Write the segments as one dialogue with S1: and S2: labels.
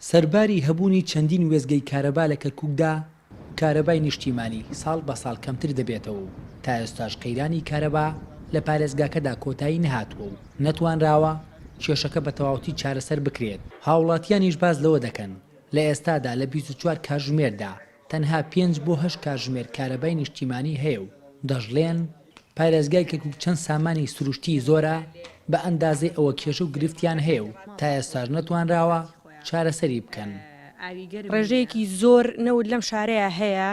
S1: سەرباری هەبوونی چەندین وێزگەی کارەبا لە کەرکووکدا کارەبای نیشتیمانی ساڵ بە ساڵ کەمتر دەبێتەوە و تا ئێستاش قەیرانی کارەبا لە پارێزگاکەدا کۆتایی نەهاتووە و نەتوانراوە کێشەکە بە تەواوەتی چارەسەر بکرێت. هاوڵاتیانیش باز لەوە دەکەن لە ئێستادا لە 24 کاتژمێردا تەنها 5 بۆ 8 کاتژمێر کارەبای نیشتیمانی هەیە و دەژڵێن پارێزگای کەرکووک چەند سامانی سروشتی زۆرە بە ئەندازەی ئەوە کێشە و گرفتیان هەیە و تا ئێستاش نەتوانراوە چارەسەری بکەن.
S2: ڕێژەیەکی زۆر نەود لەم شارەیە هەیە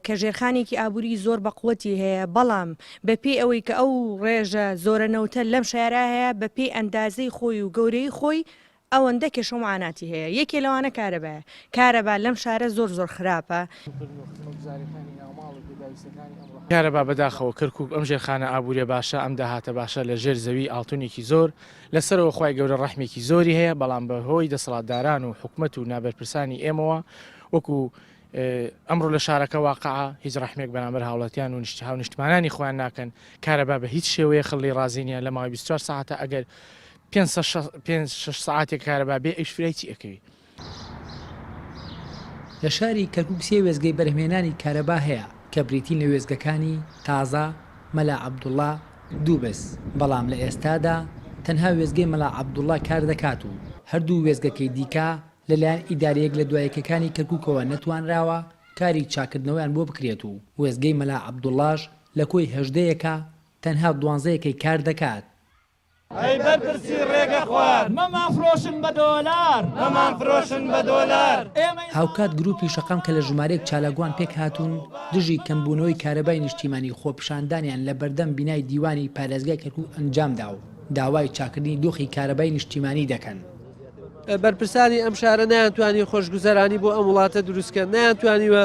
S2: کە ژێرخانێکی ئابووری زۆر بەقوەتی هەیە، بەڵام بەپێی ئەوەی کە ئەو ڕێژە زۆرە نەوتە لەم شارە هەیە بەپێی ئەندازەی خۆی و گەورەی خۆی ئەوەندە کێشە و معاناتی هەیە. یەکێ لەوانە کارەبایە. کارەبا لەم شارە زۆر خراپە.
S3: کارەبا بەداخەوە کەرکووک ئەم ژێرخانە ئابووریە باشە، ئەم داهاتە باشە لە ژێر زەوی ئاڵتونێکی زۆر لەسەرەوە خوای گەورە ڕەحمێکی زۆری هەیە، بەڵام بەهۆی دەسەڵاتداران و حکومەت و نابەرپرسانی ئێمەوە وەکو ئەمڕۆ لە شارەکە واقعە هیچ ڕەحمێک بەرامبەر هاوڵاتیان و نیشتمانانی خۆیان ناکەن. کارەبا بە هیچ شێوەیە خەڵی ڕازینیە لە ماوەی 24 ساعتە ئەگەر 5-6 ساعتێک کارەبا بێ ئەیش فرەیچی ئەەکەوی.
S1: لە شاری کەرکووک سێ وێزگەی بەرهمێنانی کارەبا هەیە کە بریتین لە وێزگەکانی تازە، مەلا عەبدوڵڵا، دووبس، بەڵام لە ئێستادا تەنها وێزگەی مەلا عەبدوڵڵا کار دەکات و هەردوو وێزگەکەی دیکە لەلایەن ئیدارەیەک لە دوایەکەکانی کەرکووکەوە نەتوانراوە کاری چاکردنەوەیان بۆ بکرێت و وێزگەی مەلا عەبدوڵڵاش لە کۆی هەژدەیەکە تەنها 12یەکەی کار دەکات.
S4: ئەی بەرپرسی ڕێگە خوار مەمان فرۆشن بە دۆلار، مەمان فرۆشن بە دۆلار.
S1: هاوکات گروپی شەقام کە لە ژمارەیەک چالاگوان پێک هاتوون دژی کەمبوونەوەی کارەبای نیشتیمانی خۆپیشاندانیان لە بەردەم بینای دیوانی پارێزگای کەرکووک ئەنجامدا و داوای چاکردنی دۆخی کارەبای نیشتیمانی دەکەن.
S5: بەرپرسانی ئەم شارە نەیانتوانی خۆشگوزەرانی بۆ ئەم وڵاتە دروستکە، نەیانتوانیوە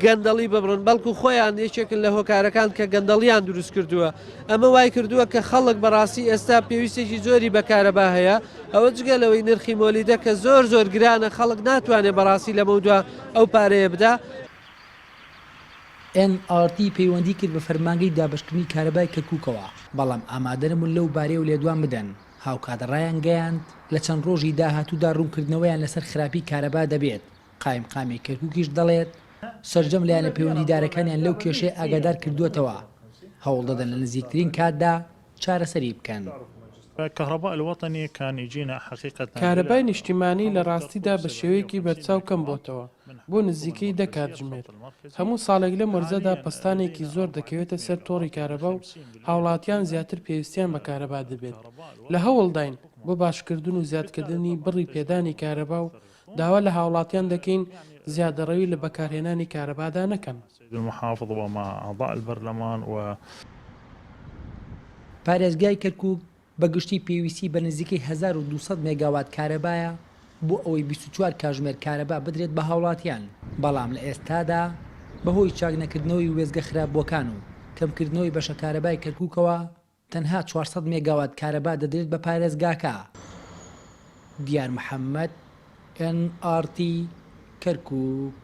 S5: گەندەڵی ببڕن، بەڵکو خۆیان یەکێکن لە هۆکارەکان کە گەندەڵیان دروست کردووە. ئەمە وای کردووە کە خەڵک بەڕاستی ئێستا پێویستێکی زۆری بە کارەبا هەیە، ئەوە جگەلەوەی نرخی مۆلیدە کە زۆر گرانە، خەڵک ناتوانێت بەڕاستی لەمە دووە ئەو پارەیە بدا.
S1: NRT پەیوەندی کرد بە فەرمانگەی دابشکردنی کارەبای کەرکووکەوە، بەڵام ئامادەرمون لەو بارەیە و لێدوان بدەن. هاوکات ڕایان گەیاند لە چەند ڕۆژی داهاتوودا ڕوونکردنەوەیان لەسەر خراپی کارەبا دەبێت. قایمقامی کەرکووکیش دەڵێت سەرجەم لایەنە پەیوەندیدارەکانیان لەو کێشەی ئاگادار کردووەتەوە، هەوڵ دەدەن لە نزیکترین کاتدا چارەسەری بکەن.
S6: کارەبای نیشتیمانی لە ڕاستیدا بە شێوەیەکی بەرچاو کەم بۆتەوە بۆ نزیکەی 10 کاتژمێر. هەموو ساڵێک لە مەرزەدا پستانێکی زۆر دەکەوێتە سەر تۆڕی کارەبا و هاوڵاتیان زیاتر پێویستیان بە کارەبا دەبێت. لە هەوڵداین بۆ باشکردن و زیادکردنی بڕی پێدانی کارەبا و داوا لە هاوڵاتیان دەکەین زیادەڕەوی لە بەکارهێنانی کارەبادا نەکەن.
S1: پارێزگای کەرکووک بەگشتی پێویستی بە نزیکەی 1200 مێگاوات کارەبایە بۆ ئەوەی 24 کاتژمێر کارەبا بدرێت بە هاوڵاتیان، بەڵام لە ئێستادا بەهۆی چاک نەکردنەوەی وێزگە خراپبووەکان و کەمکردنەوەی بەشە کارەبای کەرکووکەوە تەنها 400 مێگاوات کارەبا دەدرێت بە پارێزگاکە. دیار محەممەد، NRT کەرکووک.